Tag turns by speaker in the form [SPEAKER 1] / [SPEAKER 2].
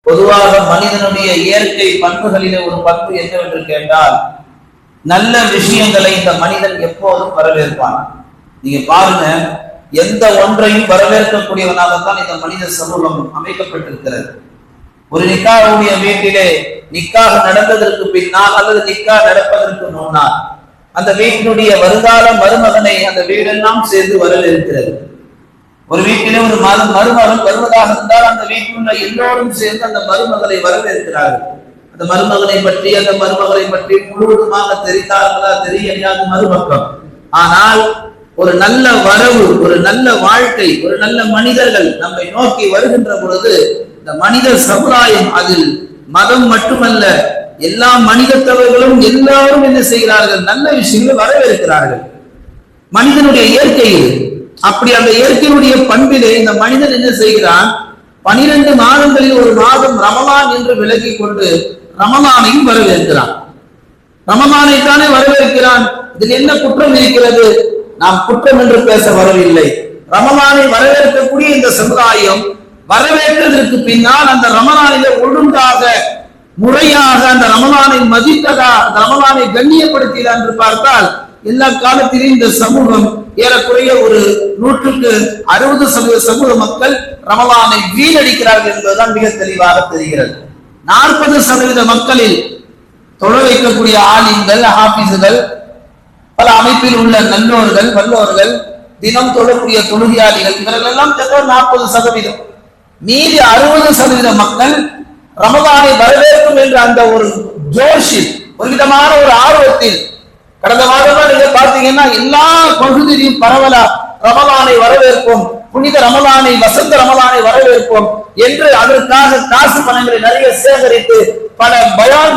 [SPEAKER 1] பொதுவாக மனிதனுடைய இயற்கை பண்புகளிலே ஒரு பண்பு என்னவென்று கேட்டால், நல்ல விஷயங்களை இந்த மனிதன் எப்போதும் வரவேற்பான். நீங்க பாருங்க, எந்த ஒன்றையும் வரவேற்கக்கூடியவனாகத்தான் இந்த மனித சமூகம் அமைக்கப்பட்டிருக்கிறது. ஒரு நிக்காவுடைய வீட்டிலே நிக்காக நடந்ததற்கு பின்னால் அல்லது நிக்கா நடப்பதற்கு முன்னால் அந்த வீட்டினுடைய வருங்கால மருமகனை அந்த வீடெல்லாம் சேர்ந்து வரவேற்கிறது. ஒரு வீட்டிலே ஒரு மருமகன் வருவதாக இருந்தால் அந்த வீட்டில் உள்ள எல்லோரும் சேர்ந்து அந்த மருமகளை வரவேற்கிறார்கள். அந்த மருமகனை பற்றி அந்த மருமகளை பற்றி முழுவதுமாக தெரிந்தார்களா தெரியலையாது மறுபக்கம். ஆனால் ஒரு நல்ல வரவு, ஒரு நல்ல வாழ்க்கை, ஒரு நல்ல மனிதர்கள் நம்மை நோக்கி வருகின்ற பொழுது இந்த மனித சமுதாயம், அதில் மதம் மட்டுமல்ல எல்லா மனிதத்தவர்களும் எல்லாரும் என்ன செய்கிறார்கள்? நல்ல விஷயங்களை வரவேற்கிறார்கள். மனிதனுடைய இயற்கையில் அப்படி அந்த இயற்கையுடைய பண்பிலே இந்த மனிதன் என்ன செய்கிறான்? 12 மாதங்களில் ஒரு மாதம் ரமலான் என்று விலகி கொண்டு ரமலானையும் வரவேற்கிறான். ரமலானை தானே வரவேற்கிறான். இதில் என்ன குற்றம் இருக்கிறது? நாம் குற்றம் என்று பேச வரவில்லை. ரமலானை வரவேற்கக்கூடிய இந்த சமுதாயம் வரவேற்றதற்கு பின்னால் அந்த ரமலானிலே ஒழுங்காக முறையாக அந்த ரமலானை மதித்ததா, அந்த ரமலானை கண்ணியப்படுத்தியதா என்று பார்த்தால் எல்லா காலத்திலும் இந்த சமூகம் ஏறக்குறைய ஒரு 160% சமூக மக்கள் ரமலானை வீணடிக்கிறார்கள் என்பதுதான் மிக தெளிவாக தெரிகிறது. 40% மக்களில் தொழ வைக்கக்கூடிய ஆலிம்கள், ஹாபிஸ்கள், பல அமைப்பில் உள்ள நல்லோர்கள், வல்லோர்கள், தினம் தொழக்கூடிய தொழுகையாளிகள், இவர்கள் எல்லாம் 40%. மீதி 60% மக்கள் ரமலானை வரவேற்கும் என்ற அந்த ஒரு ஜோஷில், ஒரு விதமான ஒரு ஆர்வத்தில், கடந்த மாதமா நீங்க பாத்தீங்கன்னா எல்லா பகுதியிலும் பரவலா ரமலானை வரவேற்போம், புனித ரமலானை, வசந்த ரமலானை வரவேற்போம் என்று அதற்காக காசு பணங்களை நிறைய சேகரித்து பல பயான்